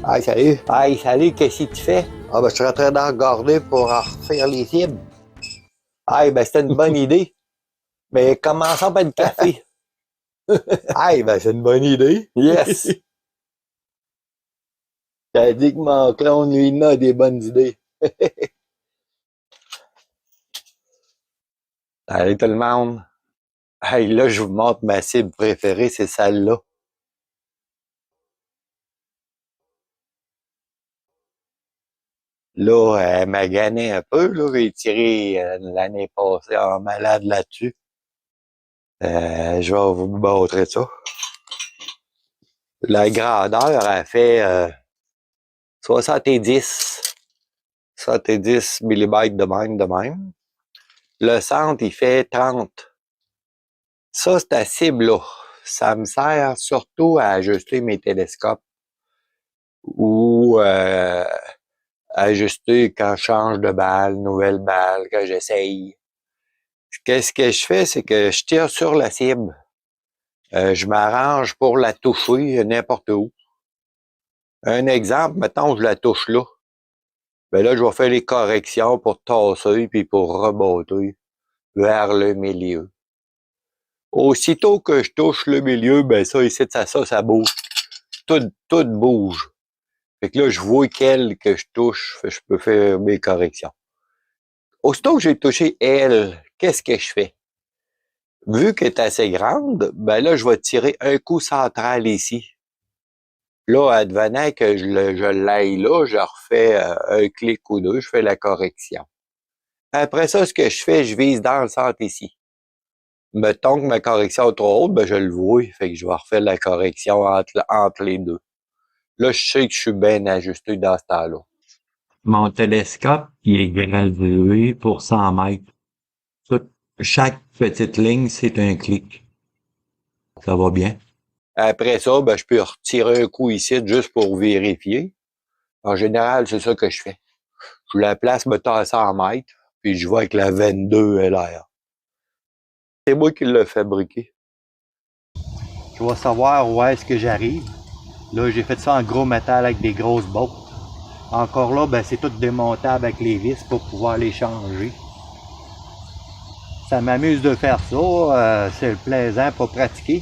Hey, salut. Hey, salut, qu'est-ce que tu fais? Ah, ben, je suis en train d'en regarder pour en refaire les cibles. Hey, ben, c'était une bonne idée. Mais commençons par le café. Hey, ben, c'est une bonne idée. Yes! T'as dit que mon clone, lui, il a des bonnes idées. Salut tout le monde. Hey, là, je vous montre ma cible préférée, c'est celle-là. Là, elle m'a gagné un peu, là. J'ai tiré l'année passée en malade là-dessus. Je vais vous montrer ça. La grandeur, elle fait 70 millimètres de même. Le centre, il fait 30. Ça, cette cible-là, ça me sert surtout à ajuster mes télescopes ou ajuster quand je change de balle, nouvelle balle, que j'essaye. Qu'est-ce que je fais, c'est que je tire sur la cible. Je m'arrange pour la toucher n'importe où. Un exemple, mettons, je la touche là. Ben là, je vais faire les corrections pour tasser puis pour remonter vers le milieu. Aussitôt que je touche le milieu, ben ça, ici, ça bouge. Tout bouge. Fait que là, je vois quelle que je touche, je peux faire mes corrections. Aussitôt que j'ai touché elle, qu'est-ce que je fais? Vu qu'elle est assez grande, ben là, je vais tirer un coup central ici. Là, advenant que je l'aille là, je refais un clic ou deux, je fais la correction. Après ça, ce que je fais, je vise dans le centre ici. Mettons que ma correction est trop haute, ben je le vois, fait que je vais refaire la correction entre les deux. Là, je sais que je suis bien ajusté dans ce temps-là. Mon télescope, il est gradué pour 100 mètres. Chaque petite ligne, c'est un clic. Ça va bien. Après ça, ben, je peux retirer un coup ici juste pour vérifier. En général, c'est ça que je fais. Je la place, mettons, à 100 mètres, puis je vois avec la 22 LR. C'est moi qui l'ai fabriqué. Je vais savoir où est-ce que j'arrive. Là, j'ai fait ça en gros métal avec des grosses bottes. Encore là, ben, c'est tout démontable avec les vis pour pouvoir les changer. Ça m'amuse de faire ça. C'est plaisant pour pratiquer.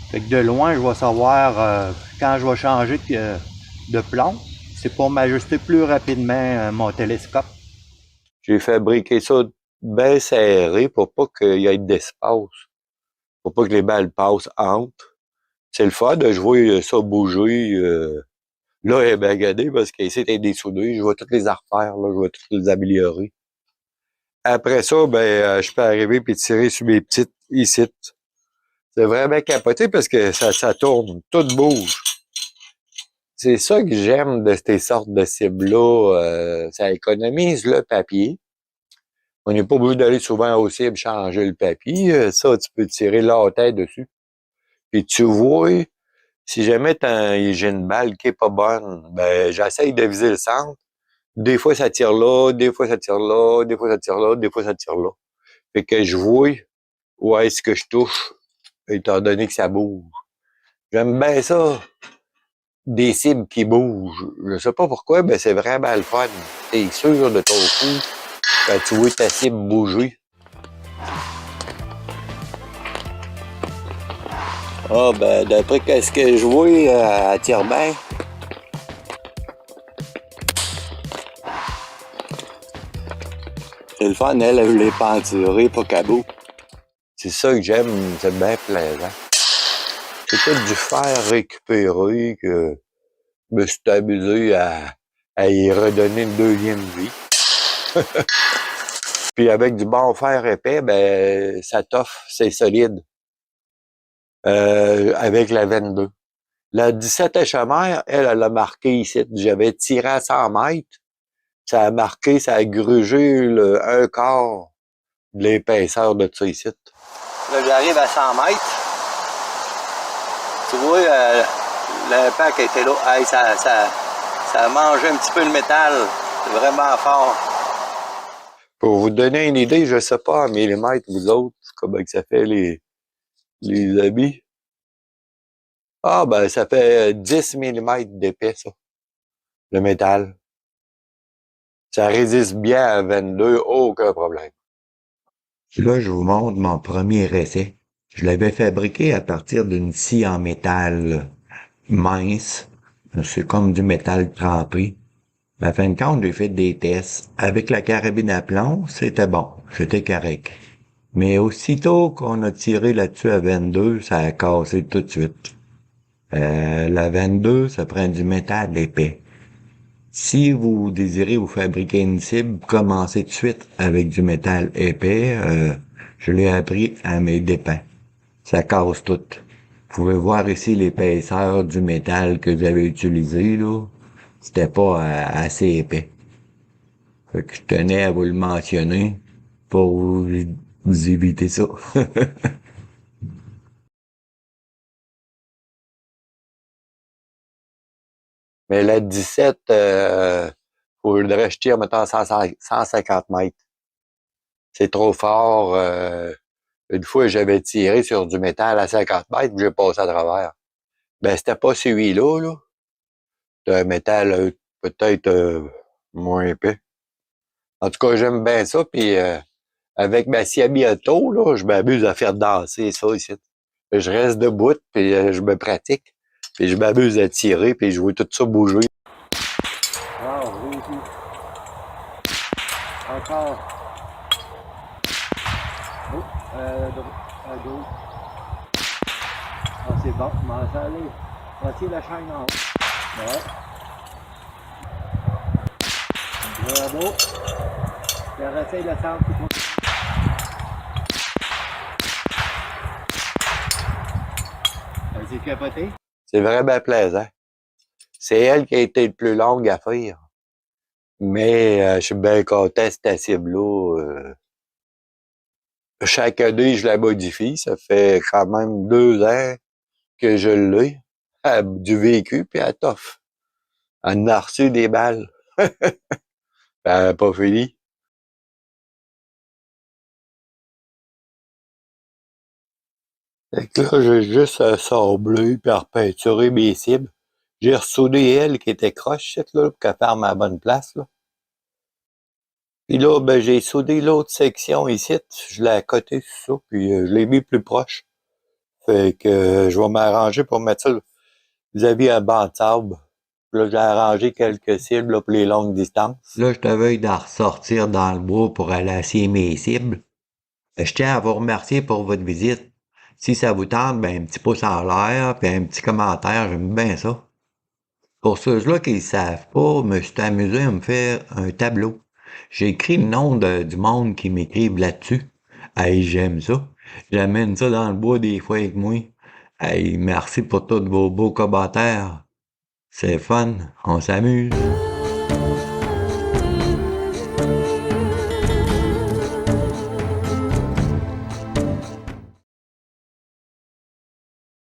Fait que de loin, je vais savoir quand je vais changer de plomb. C'est pour m'ajuster plus rapidement mon télescope. J'ai fabriqué ça bien serré pour pas qu'il y ait d'espace. Pour pas que les balles passent entre. C'est le fun de jouer ça bouger. Là, elle est bagadée parce qu'ici, t'es dessoudé. Je vais toutes les refaire, là. Je vais toutes les améliorer. Après ça, ben, je peux arriver puis tirer sur mes petites ici. C'est vraiment capoté parce que ça tourne. Tout bouge. C'est ça que j'aime de ces sortes de cibles-là. Ça économise le papier. On n'est pas obligé d'aller souvent aux cibles changer le papier. Ça, tu peux tirer la tête dessus. Puis tu vois, si jamais j'ai une balle qui est pas bonne, ben j'essaye de viser le centre. Des fois, ça tire là, des fois, ça tire là, des fois, ça tire là, des fois, ça tire là. Fait que je vois où est-ce que je touche, étant donné que ça bouge. J'aime bien ça, des cibles qui bougent. Je sais pas pourquoi, mais c'est vraiment le fun. T'es sûr de ton coup quand tu vois ta cible bouger. Ah, ben, d'après ce que je vois, elle tire bien. C'est le fun, elle les peinturée, pas cabot. C'est ça que j'aime, c'est bien plaisant. C'est tout du fer récupéré que je me suis amusé à y redonner une deuxième vie. Puis avec du bon fer épais, ben ça t'offre, c'est solide. Avec la 22. La 17 HMR, elle a marqué ici. J'avais tiré à 100 mètres. Ça a marqué, ça a grugé un quart de l'épaisseur de ça ici. Là, j'arrive à 100 mètres. Tu vois, l'impact était là. Hey, ça a mangé un petit peu le métal. C'est vraiment fort. Pour vous donner une idée, je sais pas en millimètres, vous autres, comment que ça fait les habits. Ah, ben, ça fait 10 millimètres d'épais, ça. le métal. Ça résiste bien à 22, aucun problème. Là, je vous montre mon premier essai. Je l'avais fabriqué à partir d'une scie en métal mince. C'est comme du métal trempé. À fin de compte, j'ai fait des tests. Avec la carabine à plomb, c'était bon. C'était correct. Mais aussitôt qu'on a tiré là-dessus à 22, ça a cassé tout de suite. La 22, ça prend du métal épais. Si vous désirez vous fabriquer une cible, commencez tout de suite avec du métal épais. Je l'ai appris à mes dépens. Ça casse tout. Vous pouvez voir ici l'épaisseur du métal que j'avais utilisé, là. C'était pas assez épais. Fait que je tenais à vous le mentionner pour vous éviter ça. Mais la 17, faudrait que je tire, mettons, 150 mètres. C'est trop fort. Une fois, j'avais tiré sur du métal à 50 mètres, puis j'ai passé à travers. Ben, c'était pas celui-là, là. C'était un métal peut-être moins épais. En tout cas, j'aime bien ça, puis avec ma scie à bientôt, là, je m'amuse à faire danser ça ici. Je reste debout, puis je me pratique, puis je m'amuse à tirer, puis je vois tout ça bouger. Wow, réussi. Encore. Oh, à gauche. Ah, c'est bon, commence à aller. Voici la chaîne en haut. Ouais. Bravo. Je réessaye le centre tout le monde. C'est capoté. C'est vraiment plaisant. C'est elle qui a été le plus longue à faire. Mais je suis bien content de cette cible-là. Chaque année, je la modifie. Ça fait quand même 2 ans que je l'ai. Du vécu, puis elle toffe. Elle en a reçu des balles. Elle n'a pas fini. Fait que là, j'ai juste sablé puis repeinturé mes cibles. J'ai ressoudé elle qui était croche, cette là, pour qu'elle ferme à la bonne place, là. Puis là, ben, j'ai soudé l'autre section ici. Je l'ai accoté sur ça, puis je l'ai mis plus proche. Fait que je vais m'arranger pour mettre ça vis-à-vis un banc de sable. Là, j'ai arrangé quelques cibles là, pour les longues distances. Là, je te veuille d'en ressortir dans le bois pour aller essayer mes cibles. Je tiens à vous remercier pour votre visite. Si ça vous tente, ben, un petit pouce en l'air, puis un petit commentaire, j'aime bien ça. Pour ceux-là qui ne savent pas, je me suis amusé à me faire un tableau. J'ai écrit le nom du monde qui m'écrivent là-dessus. Hey, j'aime ça. J'amène ça dans le bois des fois avec moi. Hey, merci pour tous vos beaux commentaires. C'est fun, on s'amuse.